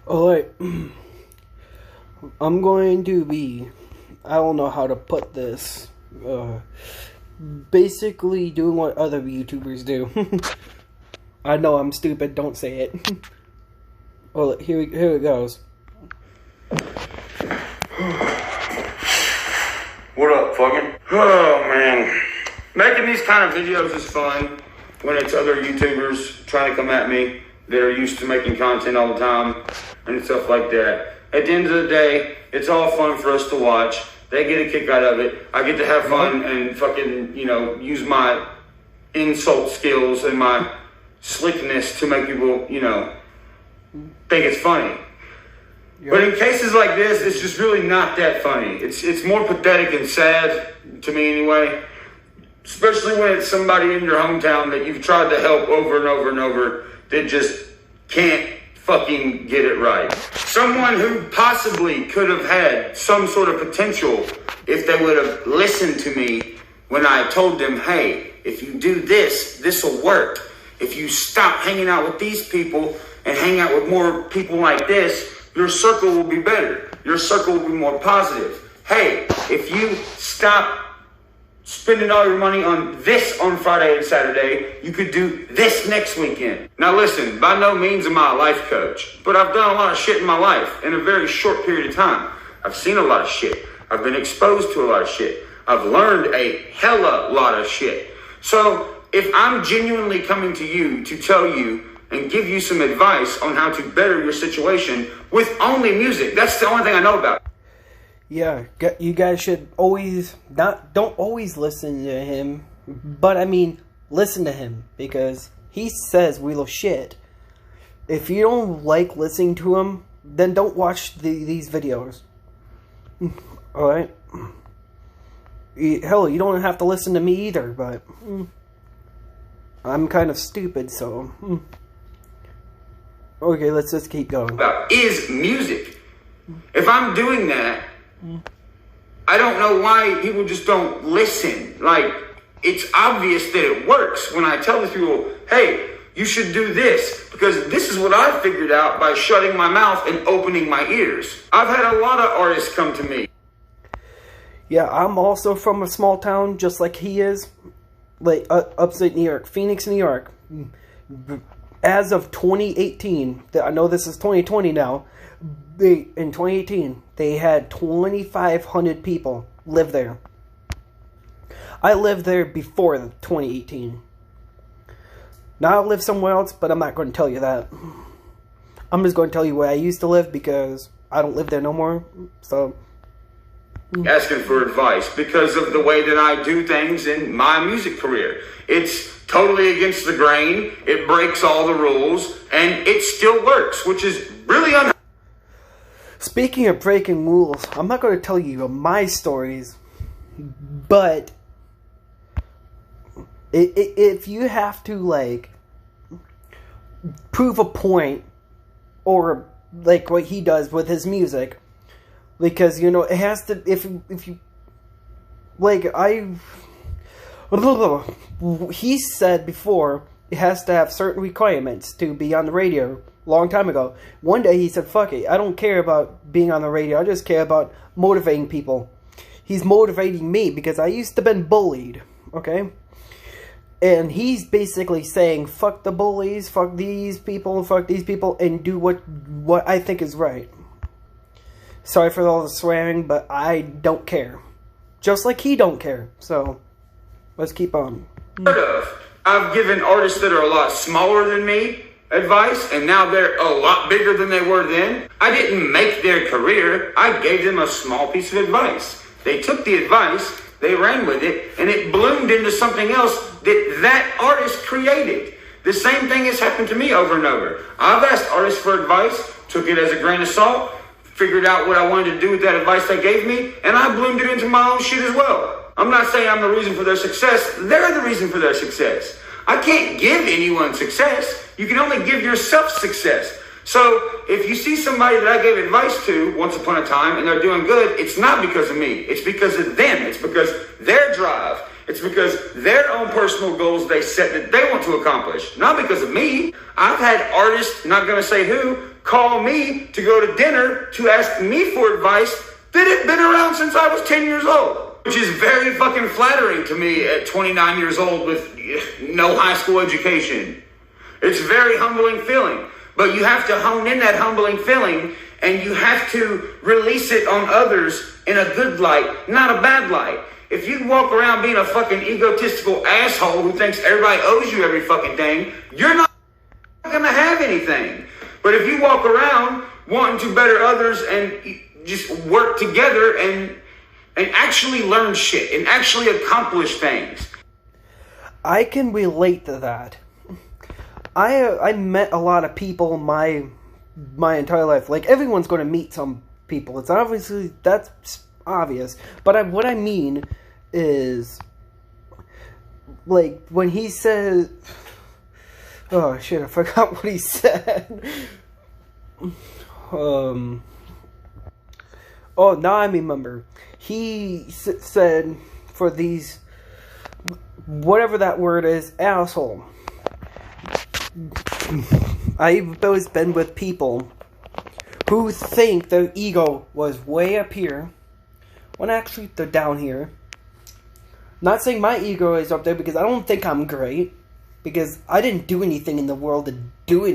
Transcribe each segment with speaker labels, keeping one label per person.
Speaker 1: Alright, I'm going to be, I don't know how to put this, basically doing what other YouTubers do. I know I'm stupid, don't say it. Well, here it goes.
Speaker 2: What up, fucking? Oh, man. Making these kind of videos is fun when it's other YouTubers trying to come at me that are used to making content all the time and stuff like that. At the end of the day, it's all fun for us to watch. They get a kick out of it. I get to have fun and fucking, use my insult skills and my slickness to make people, think it's funny. Yep. But in cases like this, it's just really not that funny. It's more pathetic and sad, to me anyway. Especially when it's somebody in your hometown that you've tried to help over and over and over that just can't fucking get it right. Someone who possibly could have had some sort of potential if they would have listened to me when I told them, hey, if you do this, this will work. If you stop hanging out with these people and hang out with more people like this, your circle will be better. Your circle will be more positive. Hey, if you stop spending all your money on this on Friday and Saturday, you could do this next weekend. Now listen, by no means am I a life coach, but I've done a lot of shit in my life in a very short period of time. I've seen a lot of shit. I've been exposed to a lot of shit. I've learned a hella lot of shit. So if I'm genuinely coming to you to tell you and give you some advice on how to better your situation with only music, that's the only thing I know about.
Speaker 1: Yeah, you guys should don't always listen to him, but I mean, listen to him, because he says real shit. If you don't like listening to him, then don't watch these videos. Alright? Hell, you don't have to listen to me either, but I'm kind of stupid, so okay, let's just keep going.
Speaker 2: Is music. If I'm doing that, I don't know why people just don't listen. Like, it's obvious that it works when I tell these people, hey, you should do this, because this is what I figured out by shutting my mouth and opening my ears. I've had a lot of artists come to me.
Speaker 1: Yeah, I'm also from a small town, just like he is. Like, upstate New York, Phoenix, New York. As of 2018, I know this is 2020 now, in 2018, they had 2,500 people live there. I lived there before 2018. Now I live somewhere else, but I'm not going to tell you that. I'm just going to tell you where I used to live, because I don't live there no more, so
Speaker 2: asking for advice because of the way that I do things in my music career. It's totally against the grain, it breaks all the rules, and it still works, which is really
Speaker 1: Speaking of breaking rules, I'm not going to tell you my stories, but if you have to, like, prove a point, or, like, what he does with his music, because, it has to, if you, like, he said before, it has to have certain requirements to be on the radio. Long time ago. One day he said, fuck it, I don't care about being on the radio, I just care about motivating people. He's motivating me because I used to been bullied, okay? And he's basically saying, fuck the bullies, fuck these people, and do what I think is right. Sorry for all the swearing, but I don't care. Just like he don't care, so let's keep on.
Speaker 2: I've given artists that are a lot smaller than me advice, and now they're a lot bigger than they were then. I didn't make their career, I gave them a small piece of advice. They took the advice, they ran with it, and it bloomed into something else that artist created. The same thing has happened to me over and over. I've asked artists for advice, took it as a grain of salt, figured out what I wanted to do with that advice they gave me, and I bloomed it into my own shit as well. I'm not saying I'm the reason for their success, they're the reason for their success. I can't give anyone success. You can only give yourself success. So if you see somebody that I gave advice to once upon a time and they're doing good, it's not because of me. It's because of them. It's because their drive. It's because their own personal goals they set that they want to accomplish. Not because of me. I've had artists, not going to say who, call me to go to dinner to ask me for advice that had been around since I was 10 years old. Which is very fucking flattering to me at 29 years old with no high school education. It's a very humbling feeling. But you have to hone in that humbling feeling, and you have to release it on others in a good light, not a bad light. If you walk around being a fucking egotistical asshole who thinks everybody owes you every fucking thing, you're not going to have anything. But if you walk around wanting to better others and just work together and actually learn shit and actually accomplish things.
Speaker 1: I can relate to that. I met a lot of people my entire life. Like, everyone's going to meet some people. It's obviously, that's obvious. But what I mean is, like, when he said, oh shit, I forgot what he said. Oh, now I remember. He said, for these, whatever that word is, asshole. I've always been with people who think their ego was way up here, when actually they're down here. Not saying my ego is up there, because I don't think I'm great, because I didn't do anything in the world to do I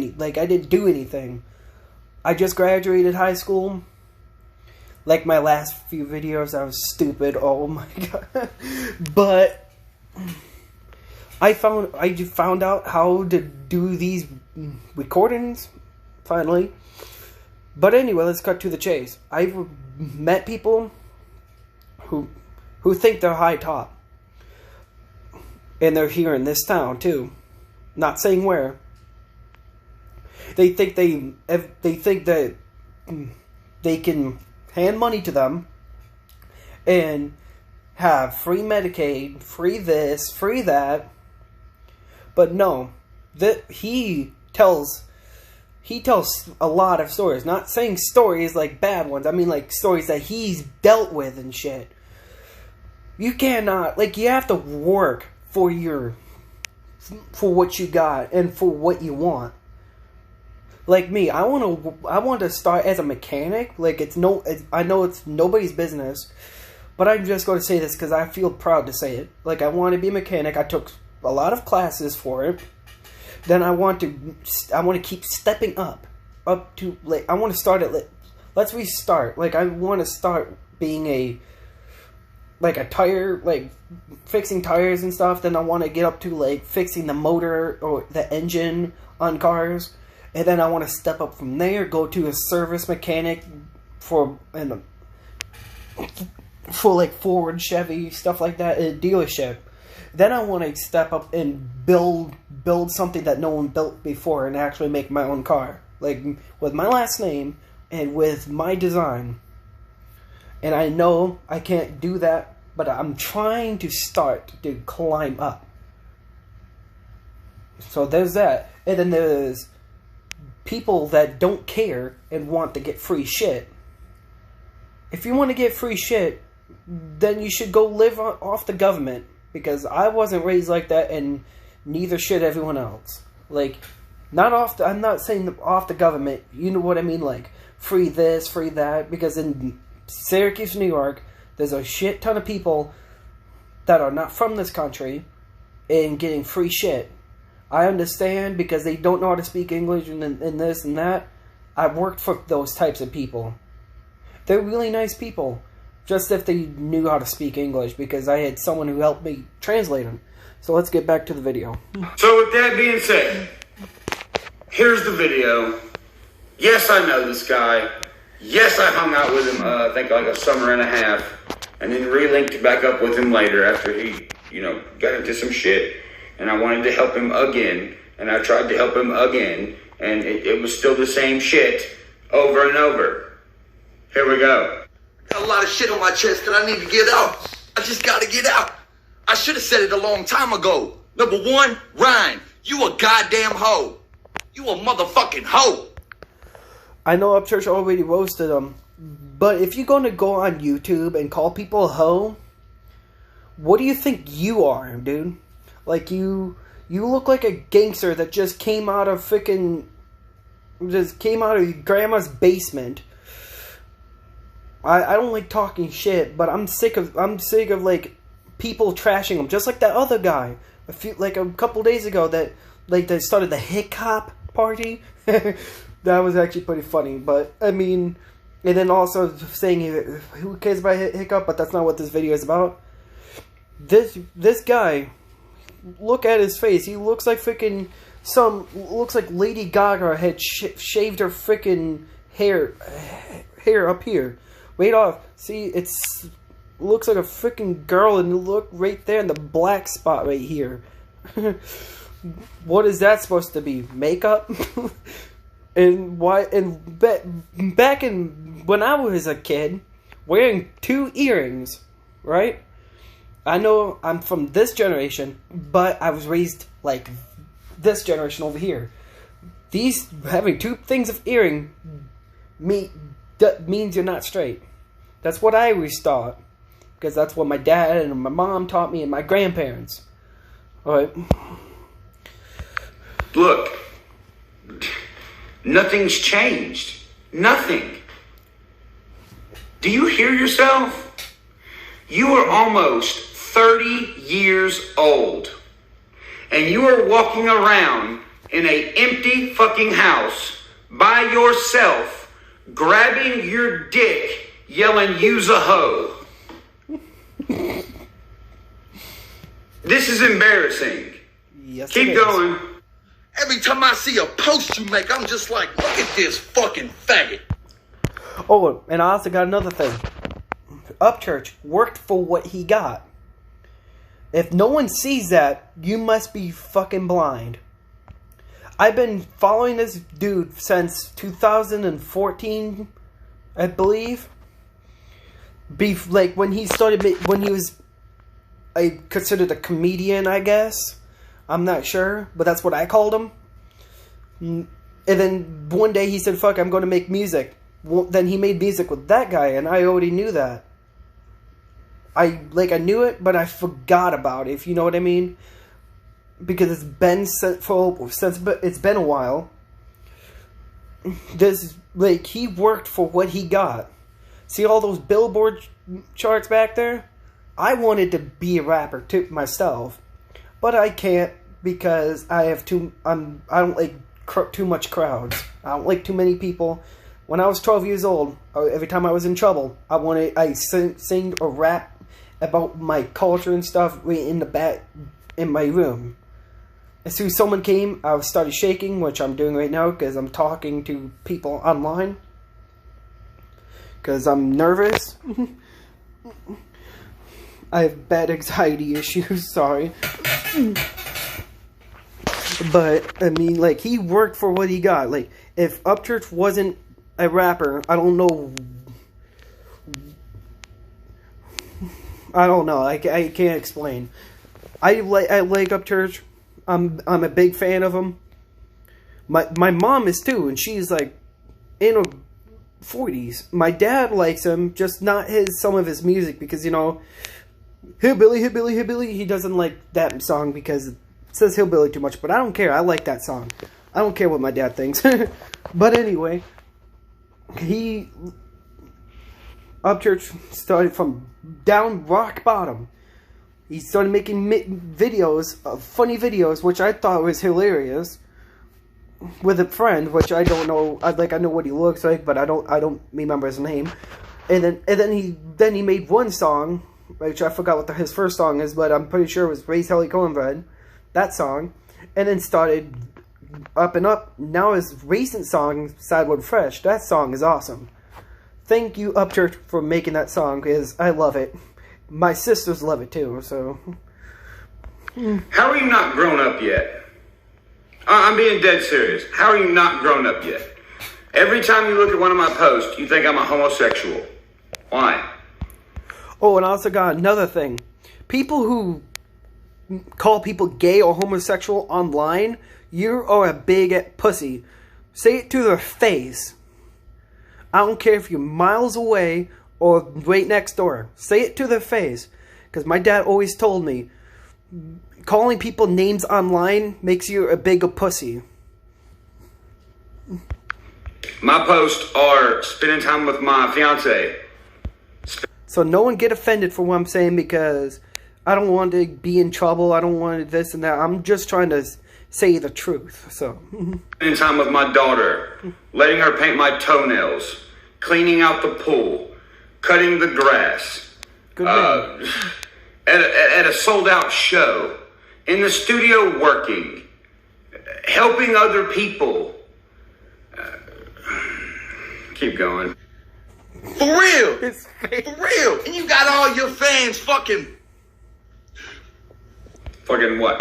Speaker 1: didn't do anything. I just graduated high school. Like my last few videos, I was stupid. Oh my god. But I found out how to do these recordings, finally. But anyway, let's cut to the chase. I've met people who think they're high top. And they're here in this town, too. Not saying where. They think that they can hand money to them and have free Medicaid, free this, free that. But no, he tells a lot of stories. Not saying stories like bad ones. I mean like stories that he's dealt with and shit. You cannot, like, you have to work for what you got and for what you want. Like me, I want to start as a mechanic. Like, I know it's nobody's business, but I'm just going to say this because I feel proud to say it. Like, I want to be a mechanic. I took a lot of classes for it. Then I want to keep stepping up to, like, I want to start at, let's restart. Like, I want to start being a tire, like, fixing tires and stuff. Then I want to get up to, like, fixing the motor or the engine on cars. And then I want to step up from there, go to a service mechanic for like Ford, Chevy, stuff like that, at a dealership. Then I want to step up and build something that no one built before and actually make my own car. Like, with my last name and with my design. And I know I can't do that, but I'm trying to start to climb up. So there's that. And then there's people that don't care and want to get free shit. If you want to get free shit, then you should go live off the government. Because I wasn't raised like that, and neither should everyone else. Like, I'm not saying off the government. You know what I mean? Like, free this, free that. Because in Syracuse, New York, there's a shit ton of people that are not from this country and getting free shit. I understand because they don't know how to speak English and this and that. I've worked for those types of people. They're really nice people. Just if they knew how to speak English, because I had someone who helped me translate them. So let's get back to the video.
Speaker 2: So with that being said, here's the video. Yes, I know this guy. Yes, I hung out with him, I think like a summer and a half. And then re-linked back up with him later after he, got into some shit. And I wanted to help him again, and I tried to help him again, and it was still the same shit over and over. Here we go.
Speaker 3: Got a lot of shit on my chest that I need to get out. I just gotta get out. I should have said it a long time ago. Number one, Ryan, you a goddamn hoe. You a motherfucking hoe.
Speaker 1: I know Upchurch already roasted him, but if you're going to go on YouTube and call people a hoe, what do you think you are, dude? Like, you look like a gangster that just came out of freaking, just came out of your grandma's basement. I don't like talking shit, but I'm sick of like people trashing him, just like that other guy. A couple days ago that they started the hip-hop party. That was actually pretty funny, but I mean, and then also saying who cares about hiccup, but that's not what this video is about. This guy, look at his face. He looks like freaking looks like Lady Gaga had shaved her freaking hair up here, right off. See, looks like a freaking girl, and look right there in the black spot right here. What is that supposed to be? Makeup? And why? And back in when I was a kid, wearing 2 earrings, right? I know I'm from this generation, but I was raised like this generation over here. Having 2 things of earring means you're not straight. That's what I always thought, because that's what my dad and my mom taught me and my grandparents. All right.
Speaker 2: Look, nothing's changed. Nothing. Do you hear yourself? You are almost 30 years old, and you are walking around in an empty fucking house by yourself, grabbing your dick, yelling, "Use a hoe." This is embarrassing.
Speaker 1: Yes,
Speaker 2: Keep going.
Speaker 3: Every time I see a post you make, I'm just like, look at this fucking faggot.
Speaker 1: Oh, and I also got another thing. Upchurch worked for what he got. If no one sees that, you must be fucking blind. I've been following this dude since 2014, I believe. Like when he was considered a comedian, I guess. I'm not sure, but that's what I called him. And then one day he said, "Fuck, I'm going to make music." Well, then he made music with that guy, and I already knew that. I knew it, but I forgot about it, if you know what I mean. Because it's been it's been a while. He worked for what he got. See all those Billboard charts back there? I wanted to be a rapper too myself, but I can't because I don't like too much crowds. I don't like too many people. When I was 12 years old, every time I was in trouble, I sing or rap about my culture and stuff right in the back in my room. As soon as someone came, I started shaking, which I'm doing right now because I'm talking to people online. Because I'm nervous. I have bad anxiety issues, sorry. But, I mean, he worked for what he got. If Upchurch wasn't a rapper, I don't know. I can't explain. I like Upchurch. I'm a big fan of him. My mom is too, and she's in her 40s. My dad likes him, just not some of his music because hillbilly, hillbilly, hillbilly. He doesn't like that song because it says hillbilly too much, but I don't care. I like that song. I don't care what my dad thinks. But anyway, Upchurch started from down rock bottom. He started making videos, funny videos, which I thought was hilarious, with a friend, which I don't know. I know what he looks like, but I don't remember his name. And then he made one song, which I forgot what his first song is, but I'm pretty sure it was "Raise Hell Cornbread," that song, and then started up and up. Now his recent song, "Sidewood Fresh," that song is awesome. Thank you, Upchurch, for making that song, because I love it. My sisters love it too, so.
Speaker 2: How are you not grown up yet? I'm being dead serious. How are you not grown up yet? Every time you look at one of my posts, you think I'm a homosexual. Why?
Speaker 1: Oh, and I also got another thing. People who call people gay or homosexual online, you are a big pussy. Say it to their face. I don't care if you're miles away or right next door. Say it to their face. Because my dad always told me, calling people names online makes you a big pussy.
Speaker 2: My posts are spending time with my fiance.
Speaker 1: So no one get offended for what I'm saying, because I don't want to be in trouble. I don't want this and that. I'm just trying to say the truth. So
Speaker 2: spending time with my daughter, letting her paint my toenails, cleaning out the pool, cutting the grass, at a sold out show, in the studio working, helping other people. Keep going.
Speaker 3: For real. For real. And you got all your fans fucking
Speaker 2: what?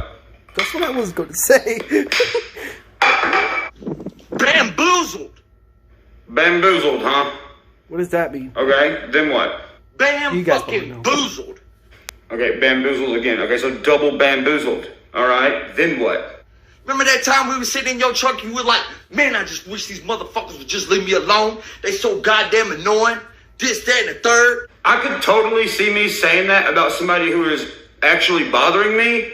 Speaker 1: That's what I was going to say.
Speaker 3: bamboozled.
Speaker 2: Bamboozled, huh?
Speaker 1: What does that mean?
Speaker 2: Okay, then what?
Speaker 1: You guys probably know.
Speaker 3: Bamboozled.
Speaker 2: Okay, bamboozled again. Okay, so double bamboozled. All right, then what?
Speaker 3: Remember that time we were sitting in your truck and you were like, man, I just wish these motherfuckers would just leave me alone. They so goddamn annoying. This, that, and the third.
Speaker 2: I could totally see me saying that about somebody who is actually bothering me,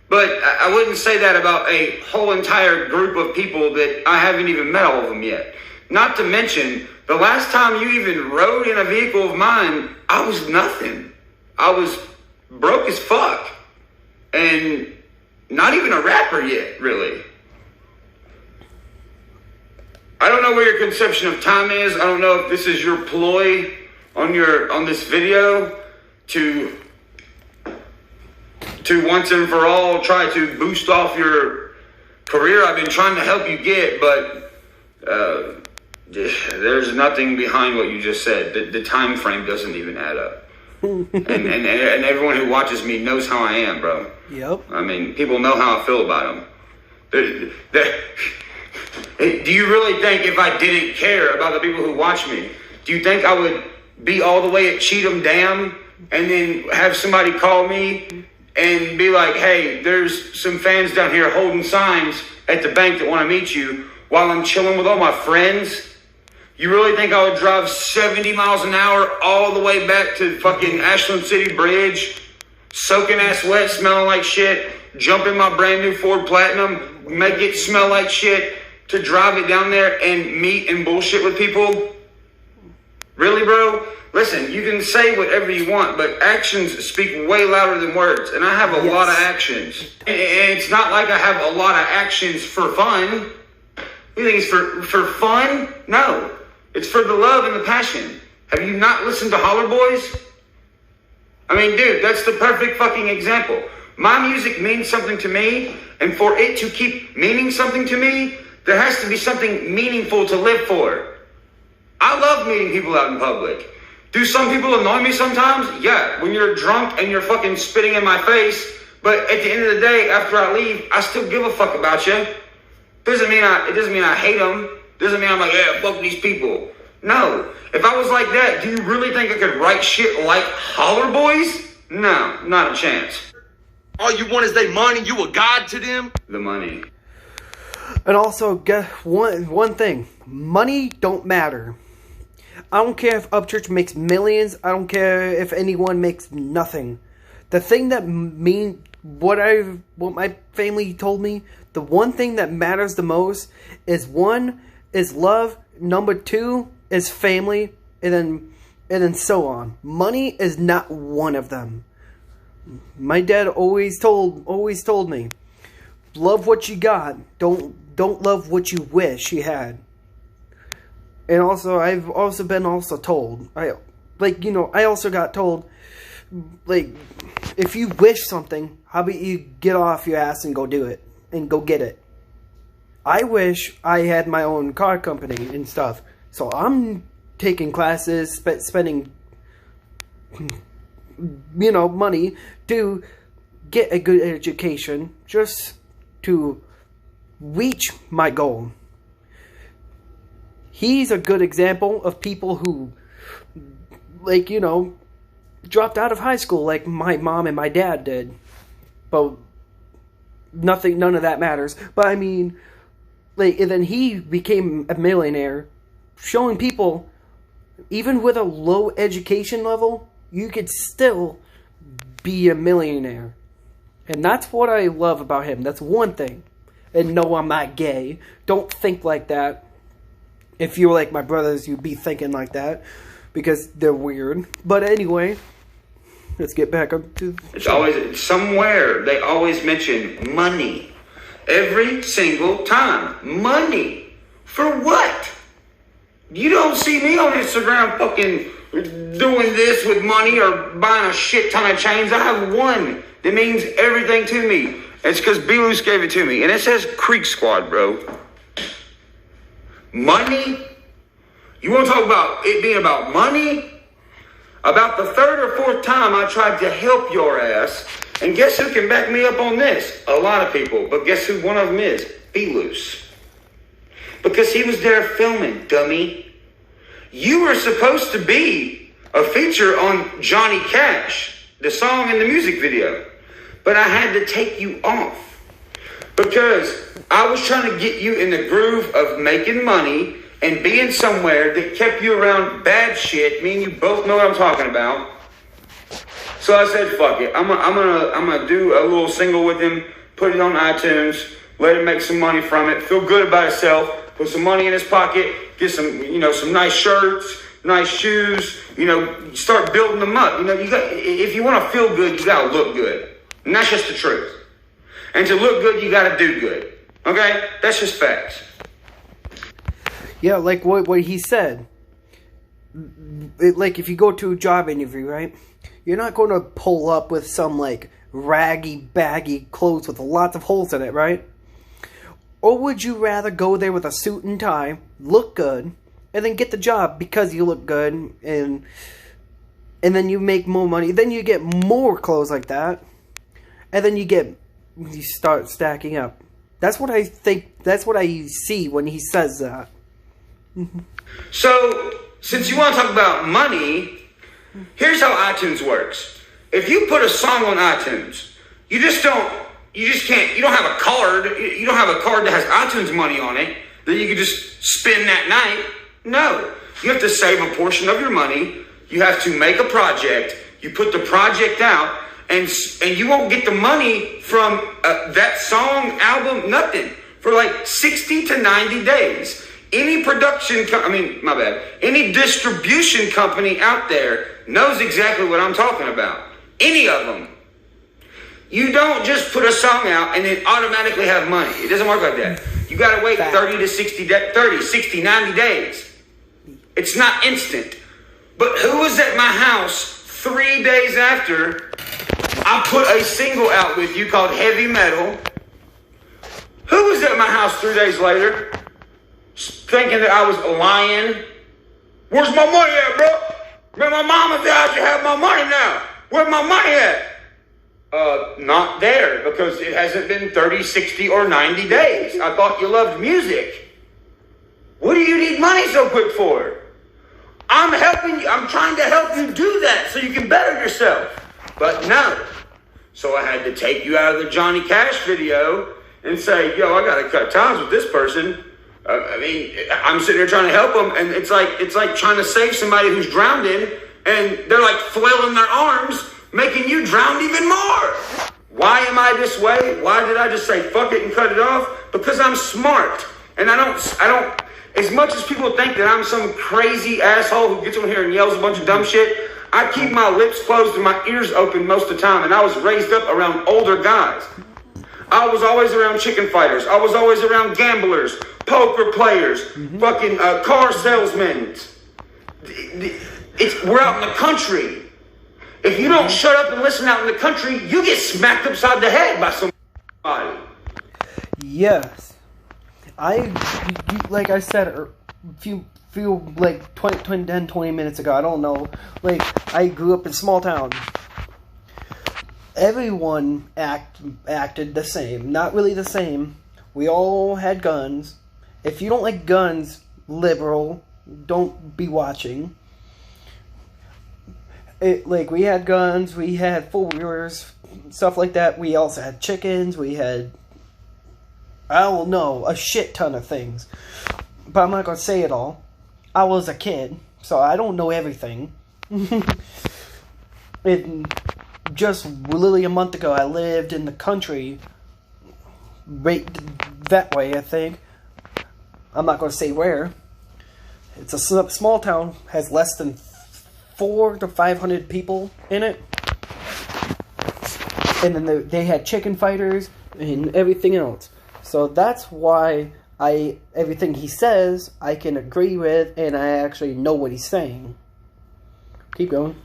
Speaker 2: but I wouldn't say that about a whole entire group of people that I haven't even met all of them yet. Not to mention, the last time you even rode in a vehicle of mine, I was nothing. I was broke as fuck. And not even a rapper yet, really. I don't know where your conception of time is. I don't know if this is your ploy on this video to once and for all try to boost off your career. I've been trying to help you get, but there's nothing behind what you just said. The time frame doesn't even add up. and everyone who watches me knows how I am, bro.
Speaker 1: Yep.
Speaker 2: I mean, people know how I feel about them. Do you really think if I didn't care about the people who watch me, do you think I would be all the way at Cheatham Dam and then have somebody call me and be like, hey, there's some fans down here holding signs at the bank that want to meet you while I'm chilling with all my friends? You really think I would drive 70 miles an hour all the way back to fucking Ashland City Bridge, soaking ass wet, smelling like shit, jump in my brand new Ford Platinum, make it smell like shit, to drive it down there and meet and bullshit with people? Really, bro? Listen, you can say whatever you want, but actions speak way louder than words. And I have a lot of actions. And it's not like I have a lot of actions for fun. You think it's for fun? No. It's for the love and the passion. Have you not listened to Holler Boys? I mean, dude, that's the perfect fucking example. My music means something to me, and for it to keep meaning something to me, there has to be something meaningful to live for. I love meeting people out in public. Do some people annoy me sometimes? Yeah, when you're drunk and you're fucking spitting in my face, but at the end of the day, after I leave, I still give a fuck about you. It doesn't mean I hate them. Doesn't mean I'm like, yeah, fuck these people. No. If I was like that, do you really think I could write shit like Holler Boys? No, not a chance.
Speaker 3: All you want is their money. You a god to them.
Speaker 2: The money.
Speaker 1: And also, get one thing. Money don't matter. I don't care if Upchurch makes millions. I don't care if anyone makes nothing. The thing that what my family told me, the one thing that matters the most is, one is love, number two is family, and then so on. Money is not one of them. My dad always told me, love what you got. Don't love what you wish you had. And also, I've also been told, I also got told, like, if you wish something, how about you get off your ass and go do it and go get it. I wish I had my own car company and stuff. So I'm taking classes, spending, money to get a good education just to reach my goal. He's a good example of people who, dropped out of high school like my mom and my dad did. But none of that matters. But I mean, and then he became a millionaire, showing people, even with a low education level, you could still be a millionaire. And that's what I love about him. That's one thing. And no, I'm not gay. Don't think like that. If you were like my brothers, you'd be thinking like that because they're weird. But anyway, let's get back up to...
Speaker 2: It's always, somewhere, they always mention money. Every single time. Money. For what? You don't see me on Instagram fucking doing this with money or buying a shit ton of chains. I have one that means everything to me. It's because B-Loose gave it to me. And it says Creek Squad, bro. Money? You want to talk about it being about money? About the third or fourth time I tried to help your ass. And guess who can back me up on this? A lot of people. But guess who one of them is? B-Loose. Because he was there filming, dummy. You were supposed to be a feature on Johnny Cash, the song and the music video. But I had to take you off. Because I was trying to get you in the groove of making money and being somewhere that kept you around bad shit. Me and you both know what I'm talking about. So I said, fuck it. I'm gonna do a little single with him, put it on iTunes, let him make some money from it, feel good about himself, put some money in his pocket, get some, some nice shirts, nice shoes, start building them up. If you want to feel good, you gotta look good. And that's just the truth. And to look good, you gotta do good. Okay? That's just facts.
Speaker 1: Yeah, like what he said. Like if you go to a job interview, right? You're not going to pull up with some like raggy, baggy clothes with lots of holes in it, right? Or would you rather go there with a suit and tie, look good, and then get the job because you look good, and then you make more money, then you get more clothes like that, and then you start stacking up. That's what I think, that's what I see when he says that.
Speaker 2: So, since you want to talk about money, here's how iTunes works. If you put a song on iTunes, you don't have a card. You don't have a card that has iTunes money on it that you can just spend that night. No. You have to save a portion of your money. You have to make a project. You put the project out, and you won't get the money from that song, album, nothing, for like 60 to 90 days. Any any distribution company out there knows exactly what I'm talking about. Any of them. You don't just put a song out and then automatically have money. It doesn't work like that. You got to wait 60, 90 days. It's not instant. But who was at my house 3 days after I put a single out with you called Heavy Metal? Who was at my house 3 days later thinking that I was lying? Where's my money at, bro? Man, my mama said I should have my money now. Where's my money at? Not there, because it hasn't been 30, 60, or 90 days. I thought you loved music. What do you need money so quick for? I'm helping you. I'm trying to help you do that so you can better yourself. But no. So I had to take you out of the Johnny Cash video and say, yo, I got to cut ties with this person. I'm sitting there trying to help them, and it's like trying to save somebody who's drowning, and they're like flailing their arms, making you drown even more. Why am I this way? Why did I just say fuck it and cut it off? Because I'm smart. And I don't, as much as people think that I'm some crazy asshole who gets on here and yells a bunch of dumb shit, I keep my lips closed and my ears open most of the time. And I was raised up around older guys. I was always around chicken fighters. I was always around gamblers, poker players, fucking car salesmen. We're out in the country. If you don't shut up and listen out in the country, you get smacked upside the head by somebody.
Speaker 1: Yes. Like I said a few like 20 minutes ago, I don't know. Like, I grew up in small town. Everyone acted the same. Not really the same. We all had guns. If you don't like guns, liberal, don't be watching. We had guns, we had four-wheelers, stuff like that. We also had chickens, we had, I don't know, a shit ton of things. But I'm not going to say it all. I was a kid, so I don't know everything. Just literally a month ago, I lived in the country, right that way, I think. I'm not going to say where. It's a small town, has less than 400 to 500 people in it. And then they had chicken fighters and everything else. So that's why everything he says, I can agree with, and I actually know what he's saying. Keep going.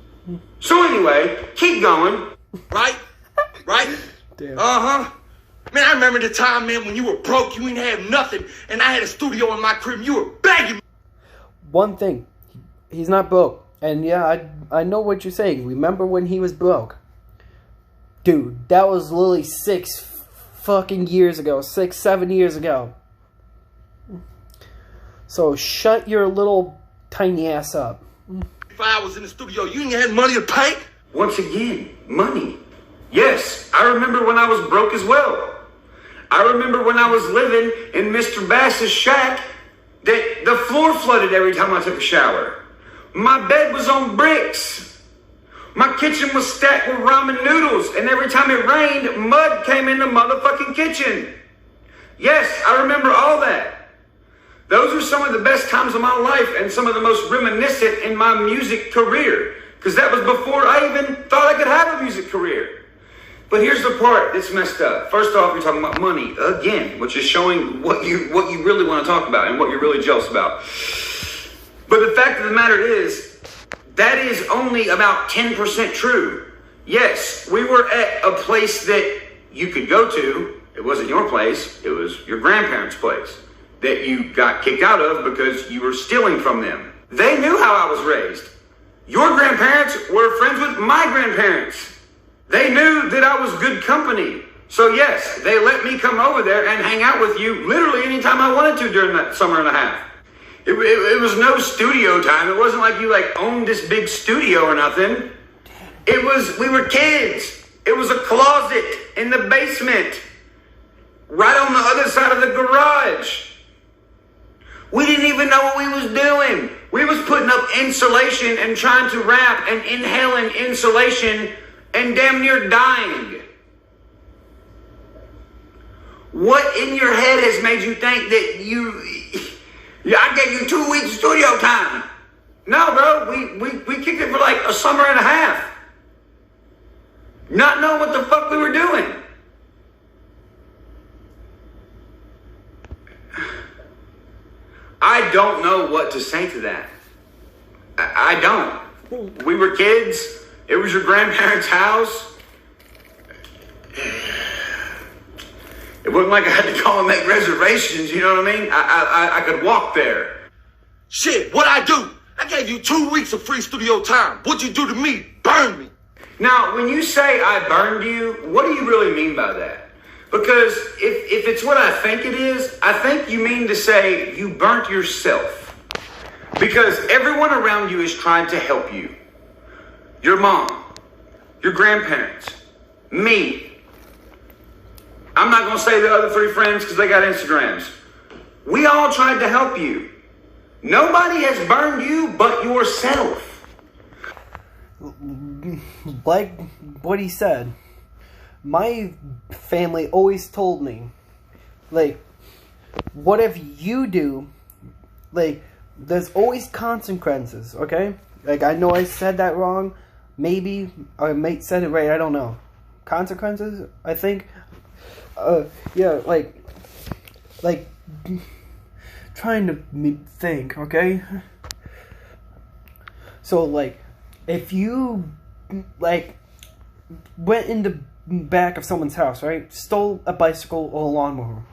Speaker 2: So anyway, keep going.
Speaker 3: Right? Right?
Speaker 1: Damn.
Speaker 3: Uh-huh. Man, I remember the time, man, when you were broke, you ain't had nothing, and I had a studio in my crib, you were begging me.
Speaker 1: One thing, he's not broke. And yeah, I know what you're saying. Remember when he was broke? Dude, that was literally 6 fucking years ago. 6, 7 years ago. So shut your little tiny ass up.
Speaker 3: If I was in the studio, you ain't had money to pay?
Speaker 2: Once again, money. Yes, I remember when I was broke as well. I remember when I was living in Mr. Bass's shack that the floor flooded every time I took a shower. My bed was on bricks. My kitchen was stacked with ramen noodles, and every time it rained, mud came in the motherfucking kitchen. Yes, I remember all that. Those are some of the best times of my life and some of the most reminiscent in my music career. Because that was before I even thought I could have a music career. But here's the part that's messed up. First off, you're talking about money again, which is showing what you really want to talk about and what you're really jealous about. But the fact of the matter is, that is only about 10% true. Yes, we were at a place that you could go to. It wasn't your place. It was your grandparents' place that you got kicked out of because you were stealing from them. They knew how I was raised. Your grandparents were friends with my grandparents. They knew that I was good company. So yes, they let me come over there and hang out with you literally anytime I wanted to during that summer and a half. It was no studio time. It wasn't like you owned this big studio or nothing. We were kids. It was a closet in the basement, right on the other side of the garage. We didn't even know what we was doing. We was putting up insulation and trying to rap and inhaling insulation and damn near dying. What in your head has made you think that I gave you 2 weeks studio time? No, bro, we kicked it for like a summer and a half. Not knowing what the fuck we were doing. I don't know what to say to that. I don't. We were kids. It was your grandparents' house. It wasn't like I had to call and make reservations, you know what I mean? I could walk there.
Speaker 3: Shit, what'd I do? I gave you 2 weeks of free studio time. What'd you do to me? Burn me.
Speaker 2: Now, when you say I burned you, what do you really mean by that? Because if it's what I think it is, I think you mean to say you burnt yourself. Because everyone around you is trying to help you. Your mom, your grandparents, me. I'm not going to say the other 3 friends because they got Instagrams. We all tried to help you. Nobody has burned you but yourself.
Speaker 1: Like what he said, my family always told me, what if you do, there's always consequences, okay? I know I said that wrong. Maybe I might said it right. I don't know. Consequences, I think. Yeah, trying to think, okay? So, if you, went in the back of someone's house, right? Stole a bicycle or a lawnmower.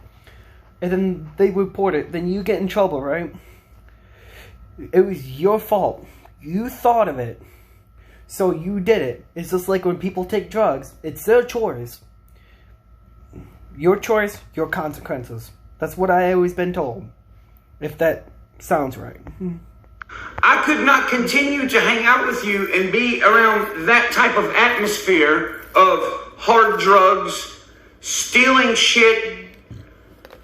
Speaker 1: And then they report it. Then you get in trouble, right? It was your fault. You thought of it. So you did it. It's just like when people take drugs. It's their choice. Your choice, your consequences. That's what I always been told. If that sounds right.
Speaker 2: I could not continue to hang out with you and be around that type of atmosphere of hard drugs, stealing shit,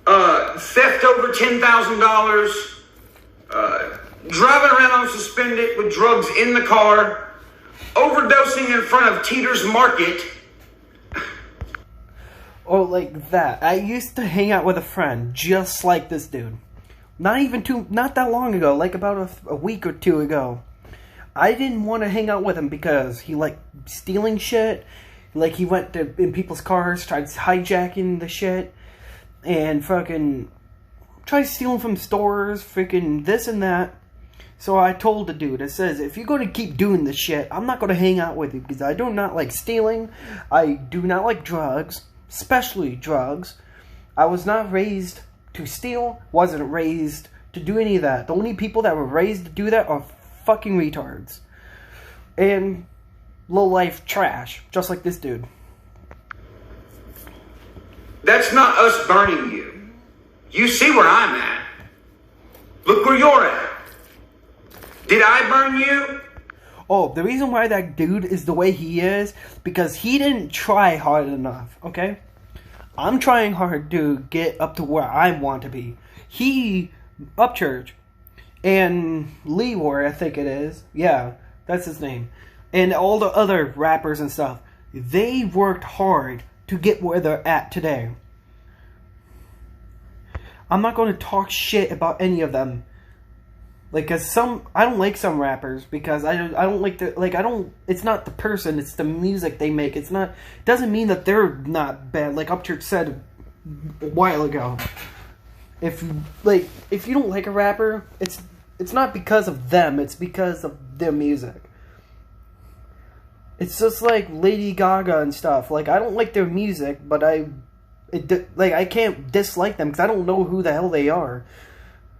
Speaker 2: theft over $10,000, driving around unsuspended with drugs in the car, overdosing in front of Teeter's Market.
Speaker 1: Or like that. I used to hang out with a friend just like this dude. Not that long ago, like about a week or two ago. I didn't want to hang out with him because he liked stealing shit. Like, he went in people's cars, tried hijacking the shit, and fucking tried stealing from stores, freaking this and that. So I told the dude, it says, if you're going to keep doing this shit, I'm not going to hang out with you, because I do not like stealing. I do not like drugs, especially drugs. I was not raised to steal, wasn't raised to do any of that. The only people that were raised to do that are fucking retards. And low-life trash, just like this dude.
Speaker 2: That's not us burning you. You see where I'm at. Look where you're at. Did I burn you?
Speaker 1: Oh, the reason why that dude is the way he is, because he didn't try hard enough, okay? I'm trying hard to get up to where I want to be. He, Upchurch, and Leroy, I think it is. Yeah, that's his name. And all the other rappers and stuff, they worked hard to get where they're at today. I'm not going to talk shit about any of them. Like, cause I don't like some rappers because I don't like it's not the person, it's the music they make. It doesn't mean that they're not bad. Like Upchurch said a while ago. If you don't like a rapper, it's not because of them, it's because of their music. It's just like Lady Gaga and stuff. Like, I don't like their music, but I can't dislike them because I don't know who the hell they are.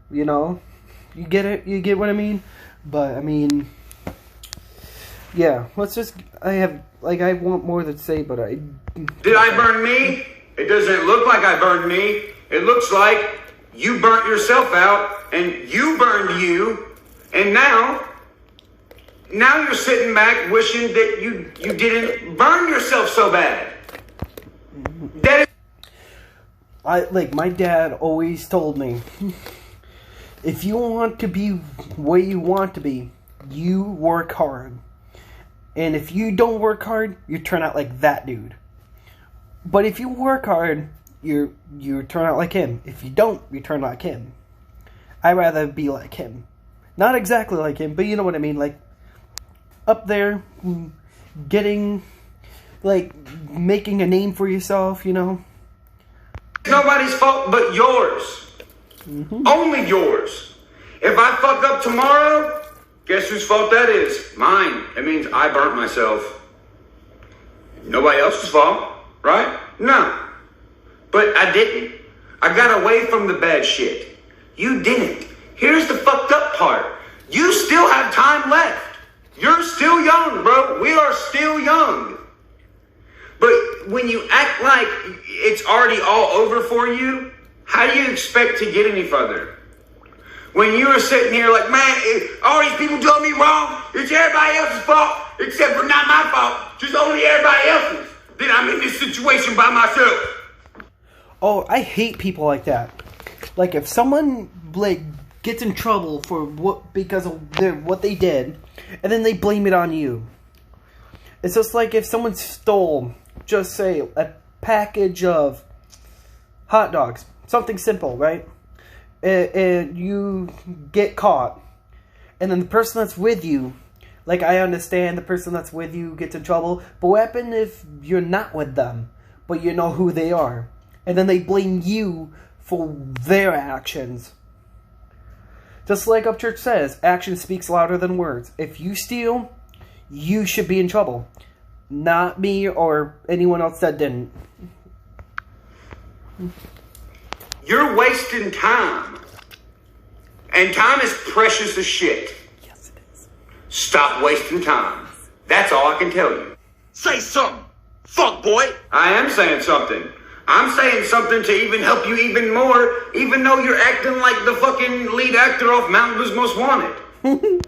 Speaker 1: You know? You get it? You get what I mean? But, I mean, yeah, I want more to say, but I...
Speaker 2: Did I burn me? It doesn't look like I burned me. It looks like you burnt yourself out, and you burned you, and now you're sitting back wishing that you didn't burn yourself so bad. That is...
Speaker 1: my dad always told me... If you want to be where you want to be, you work hard. And if you don't work hard, you turn out like that dude. But if you work hard, you turn out like him. If you don't, you turn out like him. I'd rather be like him. Not exactly like him, but you know what I mean. Like, up there, getting, making a name for yourself, you know.
Speaker 2: Nobody's fault but yours. Mm-hmm. Only yours. If I fuck up tomorrow, guess whose fault that is? Mine. It means I burnt myself. Nobody else's fault, right? No. But I didn't. I got away from the bad shit. You didn't. Here's the fucked up part. You still have time left. You're still young, bro. We are still young. But when you act like it's already all over for you, how do you expect to get any further? When you were sitting here like, man, all these people doing me wrong, it's everybody else's fault, except for not my fault, just only everybody else's. Then I'm in this situation by myself.
Speaker 1: Oh, I hate people like that. Like, if someone, gets in trouble for because of what they did, and then they blame it on you. It's just like if someone stole, just say, a package of hot dogs. Something simple, right? And you get caught. And then the person that's with you, I understand the person that's with you gets in trouble. But what happens if you're not with them, but you know who they are? And then they blame you for their actions. Just like Upchurch says, action speaks louder than words. If you steal, you should be in trouble. Not me or anyone else that didn't.
Speaker 2: You're wasting time. And time is precious as shit.
Speaker 1: Yes, it is.
Speaker 2: Stop wasting time. That's all I can tell you.
Speaker 3: Say something, fuck boy.
Speaker 2: I am saying something. I'm saying something to even help you even more, even though you're acting like the fucking lead actor off Malibu's Most Wanted.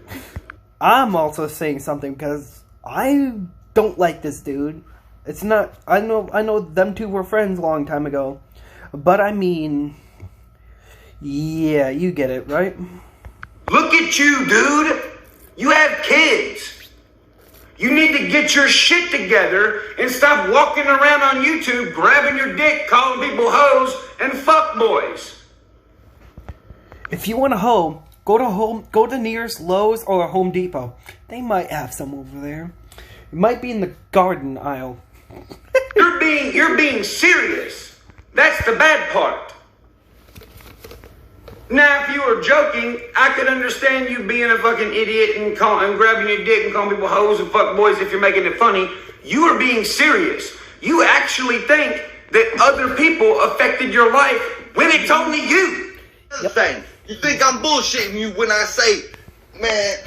Speaker 1: I'm also saying something because I don't like this dude. It's not... I know them two were friends a long time ago. But I mean... Yeah, you get it, right?
Speaker 2: Look at you, dude. You have kids. You need to get your shit together and stop walking around on YouTube, grabbing your dick, calling people hoes and fuck boys.
Speaker 1: If you want a hoe, go to the nearest Lowe's or Home Depot. They might have some over there. It might be in the garden aisle.
Speaker 2: You're being serious. That's the bad part. Now, if you were joking, I could understand you being a fucking idiot and grabbing your dick and calling people hoes and fuck boys if you're making it funny. You are being serious. You actually think that other people affected your life when it's only you.
Speaker 3: Yep. Thing. You think I'm bullshitting you when I say, man,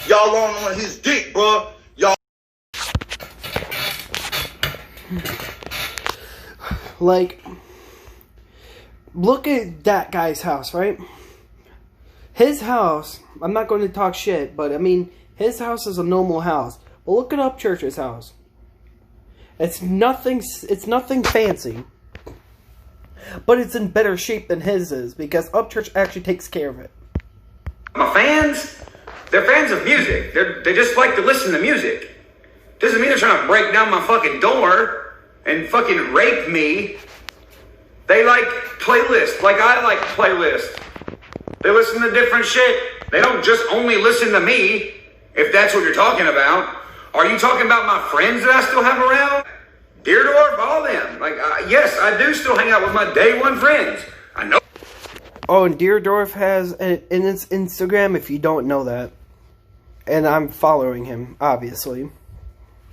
Speaker 3: y'all on his dick, bro. Y'all.
Speaker 1: Like, look at that guy's house, right? His house, I'm not going to talk shit, but I mean, his house is a normal house. But look at Upchurch's house. It's nothing fancy. But it's in better shape than his is, because Upchurch actually takes care of it.
Speaker 2: My fans, they're fans of music. They just like to listen to music. Doesn't mean they're trying to break down my fucking door and fucking rape me. They like playlists, like I like playlists. They listen to different shit. They don't just only listen to me, if that's what you're talking about. Are you talking about my friends that I still have around? Deerdorf, all them. Like, yes, I do still hang out with my day one friends. I know.
Speaker 1: Oh, and Deerdorf has in its Instagram, if you don't know that. And I'm following him, obviously.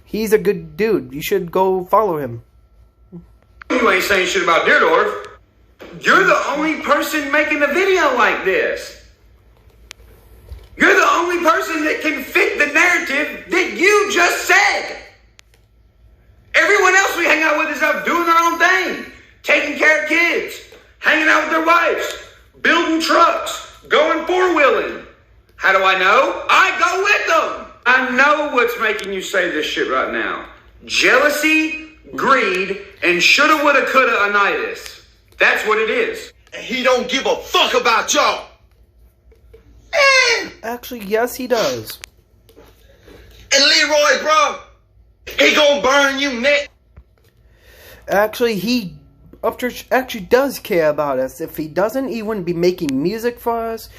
Speaker 1: He's a good dude. You should go follow him.
Speaker 2: You ain't saying shit about Deerdorf. You're the only person making a video like this. You're the only person that can fit the narrative that you just said. Everyone else we hang out with is out doing their own thing. Taking care of kids. Hanging out with their wives. Building trucks. Going four-wheeling. How do I know? I go with them. I know what's making you say this shit right now. Jealousy, greed, and shoulda, woulda, coulda-anitis. That's what it is.
Speaker 3: And he don't give a fuck about y'all.
Speaker 1: Actually, yes, he does.
Speaker 3: And Leroy, bro, he gonna burn you next.
Speaker 1: Actually, Upchurch actually does care about us. If he doesn't, he wouldn't be making music for us.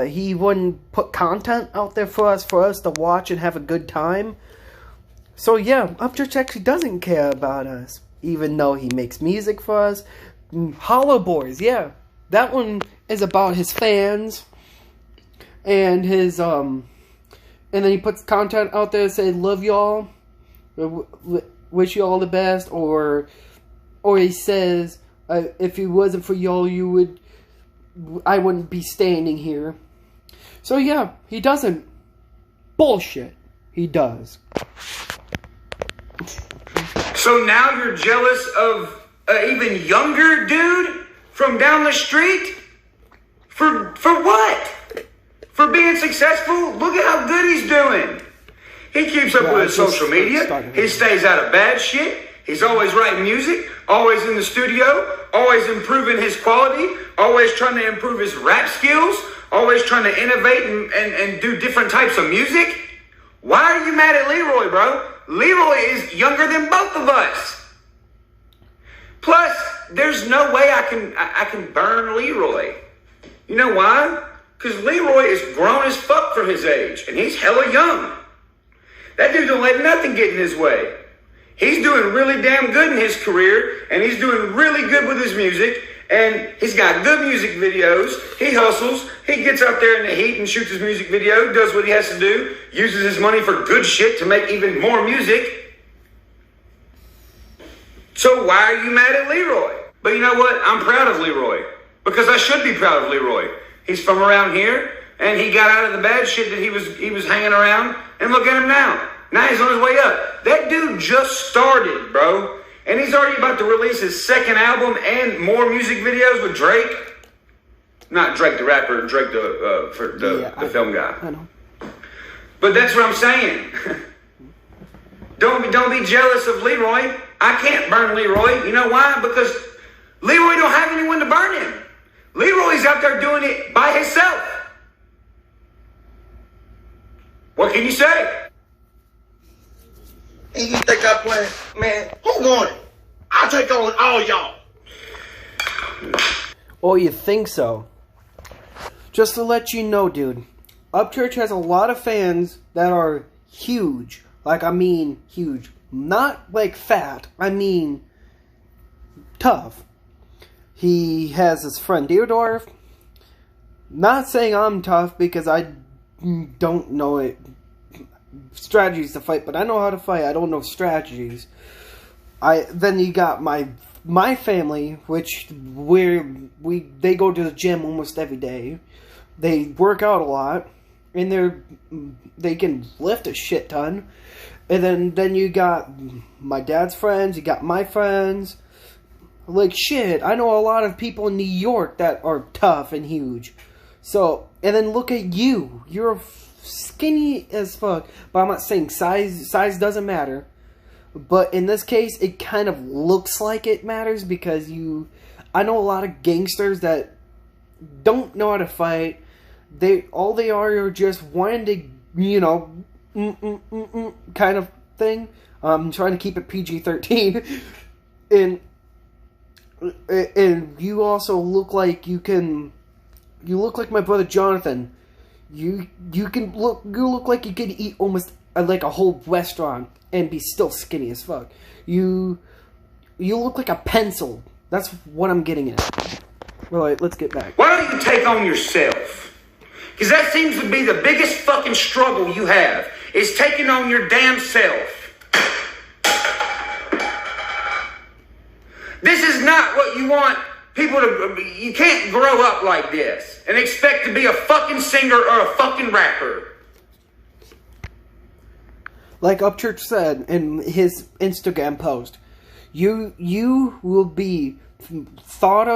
Speaker 1: He wouldn't put content out there for us to watch and have a good time. So yeah, Upchurch actually doesn't care about us, even though he makes music for us. Hollow Boys, yeah, that one is about his fans and his and then he puts content out there saying love y'all, wish you all the best, or he says if it wasn't for y'all, I wouldn't be standing here. So yeah, he doesn't bullshit. He does.
Speaker 2: So now you're jealous of an even younger dude from down the street? For what? For being successful? Look at how good he's doing. He keeps up with his social media. He stays out of bad shit. He's always writing music, always in the studio, always improving his quality, always trying to improve his rap skills, always trying to innovate and do different types of music. Why are you mad at Leroy, bro? Leroy is younger than both of us. Plus, there's no way I can burn Leroy. You know why? Because Leroy is grown as fuck for his age, and he's hella young. That dude don't let nothing get in his way. He's doing really damn good in his career, and he's doing really good with his music, and he's got good music videos. He hustles. He gets out there in the heat and shoots his music video, does what he has to do, uses his money for good shit to make even more music. So why are you mad at Leroy? But you know what? I'm proud of Leroy, because I should be proud of Leroy. He's from around here, and he got out of the bad shit that he was hanging around, and look at him now. Now he's on his way up. That dude just started, bro. And he's already about to release his second album and more music videos with Drake. Not Drake the rapper, Drake the film guy.
Speaker 1: I know.
Speaker 2: But that's what I'm saying. Don't be jealous of Leroy. I can't burn Leroy. You know why? Because Leroy don't have anyone to burn him. Leroy's out there doing it by himself. What can you say?
Speaker 3: And you think I play? Man, who won it? I'll take on all y'all.
Speaker 1: Oh, you think so? Just to let you know, dude, Upchurch has a lot of fans that are huge. Like, I mean huge. Not like fat. I mean tough. He has his friend Deodorf. Not saying I'm tough because I don't know it. Strategies to fight, but I know how to fight. I don't know strategies. Then you got my family, which they go to the gym almost every day. They work out a lot, and they can lift a shit ton. And then you got my dad's friends. You got my friends. Like shit, I know a lot of people in New York that are tough and huge. So, and then look at you. You're skinny as fuck. But I'm not saying size doesn't matter. But in this case, it kind of looks like it matters because I know a lot of gangsters that don't know how to fight. All they are just wanting to, you know, kind of thing. I'm trying to keep it PG-13. And you also look like you look like my brother Jonathan. You look like you could eat almost like a whole restaurant and be still skinny as fuck. You look like a pencil. That's what I'm getting at. Alright, let's get back.
Speaker 2: Why don't you take on yourself? Because that seems to be the biggest fucking struggle you have, is taking on your damn self. This is not what you want people to... You can't grow up like this and expect to be a fucking singer or a fucking rapper.
Speaker 1: Like Upchurch said in his Instagram post, you will be thought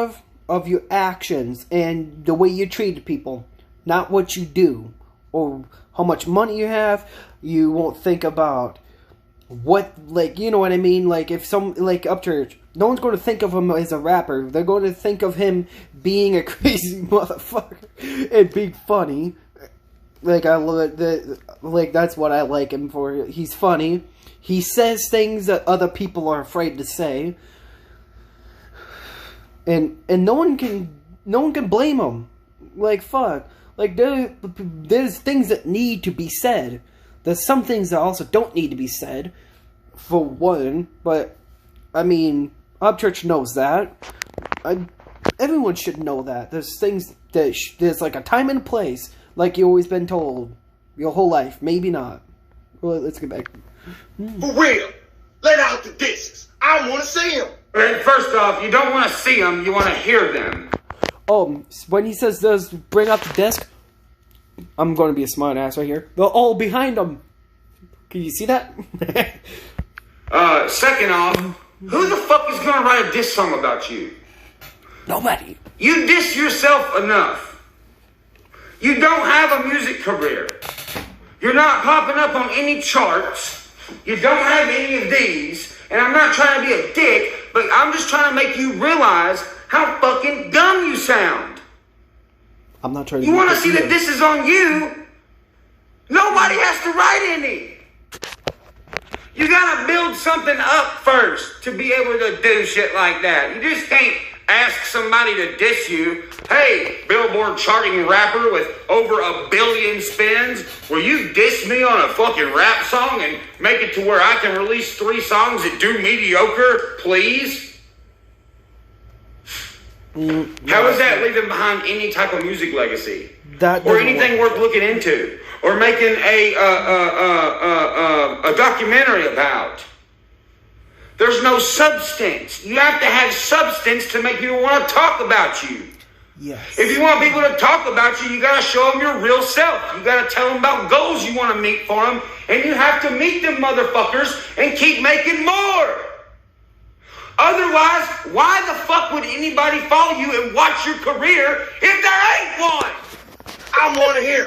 Speaker 1: of your actions and the way you treat people, not what you do or how much money you have. You won't think about what, like, you know what I mean? Like, if like Upchurch, no one's going to think of him as a rapper. They're going to think of him being a crazy motherfucker and being funny. Like, that's what I like him for. He's funny. He says things that other people are afraid to say. And no one can blame him. Like, fuck. Like, there's things that need to be said. There's some things that also don't need to be said, for one. But, I mean, Upchurch knows that. Everyone should know that. There's things that there's like a time and place, like you've always been told your whole life. Maybe not. Well, let's get back.
Speaker 3: For real. Let out the discs. I want to see them.
Speaker 2: First off, you don't want to see them. You want to hear them.
Speaker 1: Oh, when he says those, bring out the disc, I'm going to be a smart ass right here. They're all behind him. Can you see that?
Speaker 2: Second off, who the fuck is going to write a diss song about you?
Speaker 1: Nobody.
Speaker 2: You diss yourself enough. You don't have a music career. You're not popping up on any charts. You don't have any of these. And I'm not trying to be a dick, but I'm just trying to make you realize how fucking dumb you sound.
Speaker 1: I'm not trying to.
Speaker 2: You want to see that this is on you? Nobody has to write any. You gotta build something up first to be able to do shit like that. You just can't ask somebody to diss you. Hey, Billboard charting rapper with over 1 billion spins, will you diss me on a fucking rap song and make it to where I can release 3 songs that do mediocre, please? How is that leaving behind any type of music legacy? Or anything worth looking into? Or making a documentary about? There's no substance. You have to have substance to make people want to talk about you.
Speaker 1: Yes.
Speaker 2: If you want people to talk about you, you got to show them your real self. You got to tell them about goals you want to meet for them. And you have to meet them motherfuckers and keep making more. Otherwise, why the fuck would anybody follow you and watch your career if there ain't one?
Speaker 3: I want to hear.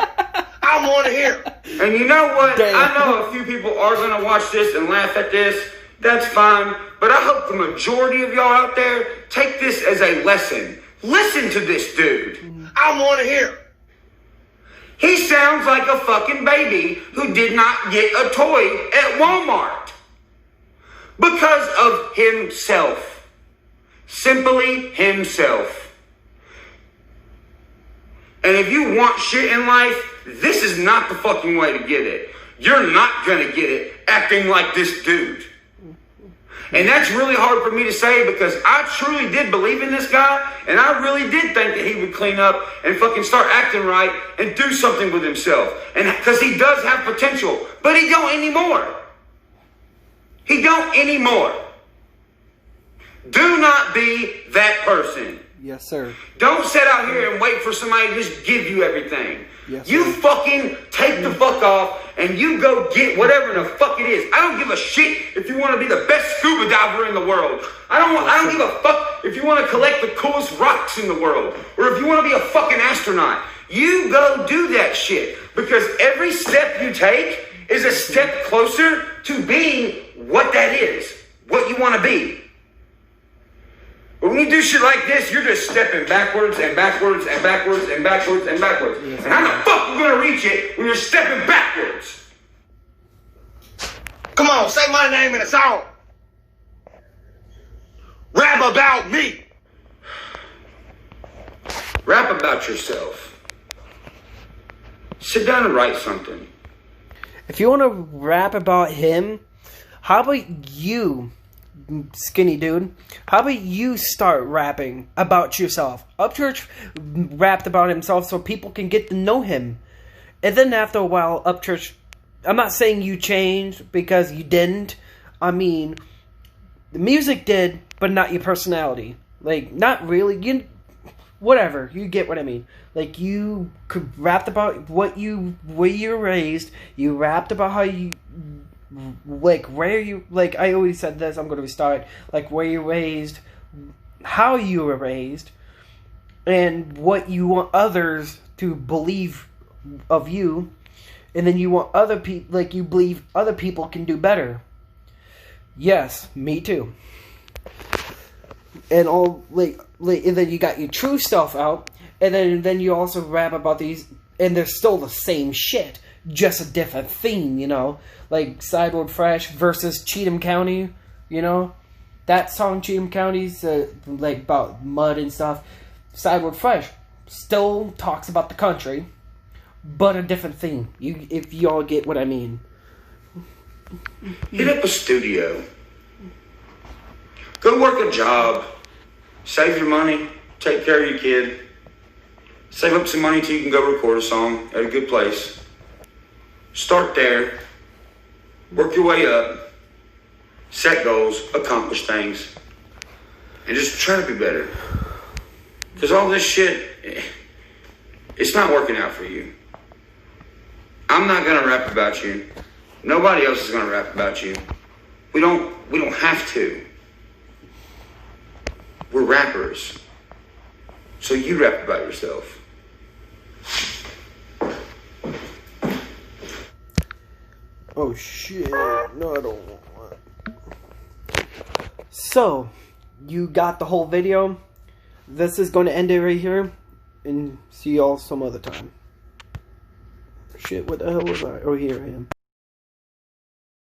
Speaker 3: I want to hear.
Speaker 2: And you know what?
Speaker 1: Damn.
Speaker 2: I know a few people are going to watch this and laugh at this. That's fine. But I hope the majority of y'all out there take this as a lesson. Listen to this dude.
Speaker 3: I want to hear.
Speaker 2: He sounds like a fucking baby who did not get a toy at Walmart. Because of himself. Simply himself. And if you want shit in life, this is not the fucking way to get it. You're not gonna get it acting like this dude. And that's really hard for me to say because I truly did believe in this guy, and I really did think that he would clean up and fucking start acting right and do something with himself. And because he does have potential, but he don't anymore. He don't anymore. Do not be that person.
Speaker 1: Yes, sir.
Speaker 2: Don't sit out here and wait for somebody to just give you everything.
Speaker 1: Yes,
Speaker 2: you
Speaker 1: sir.
Speaker 2: fucking take the fuck off and you go get whatever the fuck it is. I don't give a shit if you want to be the best scuba diver in the world. I don't give a fuck if you want to collect the coolest rocks in the world or if you want to be a fucking astronaut. You go do that shit because every step you take is a step closer to being what that is, what you want to be. But when you do shit like this, you're just stepping backwards and backwards and backwards and backwards and backwards.
Speaker 1: Yes,
Speaker 2: and how the fuck you gonna reach it when you're stepping backwards?
Speaker 3: Come on, say my name in a song. Rap about me.
Speaker 2: Rap about yourself. Sit down and write something.
Speaker 1: If you want to rap about him, how about you, skinny dude? How about you start rapping about yourself? Upchurch rapped about himself so people can get to know him. And then after a while, Upchurch, I'm not saying you changed because you didn't. I mean, the music did, but not your personality. Like, not really. Whatever, you get what I mean. Like, you could rap about where you were raised. You rapped about how you, like, where you, like, I always said this, I'm going to restart. Like, where you were raised, how you were raised, and what you want others to believe of you. And then you want other people, like, you believe other people can do better. Yes, me too. And all, like, and then you got your true stuff out, and then you also rap about these, and they're still the same shit, just a different theme, you know? Like, Sidewalk Fresh versus Cheatham County, you know? That song, Cheatham County's, like, about mud and stuff. Sidewalk Fresh still talks about the country, but a different theme, if y'all get what I mean.
Speaker 2: Hit up a studio. Go work a job. Save your money. Take care of your kid. Save up some money till you can go record a song at a good place. Start there. Work your way up. Set goals. Accomplish things. And just try to be better. Because all this shit, it's not working out for you. I'm not going to rap about you. Nobody else is going to rap about you. We don't have to. We're rappers. So you rap about yourself.
Speaker 1: Oh shit. No, I don't want that. So, you got the whole video. This is going to end it right here. And see y'all some other time. Shit, what the hell was I? Oh, here I am.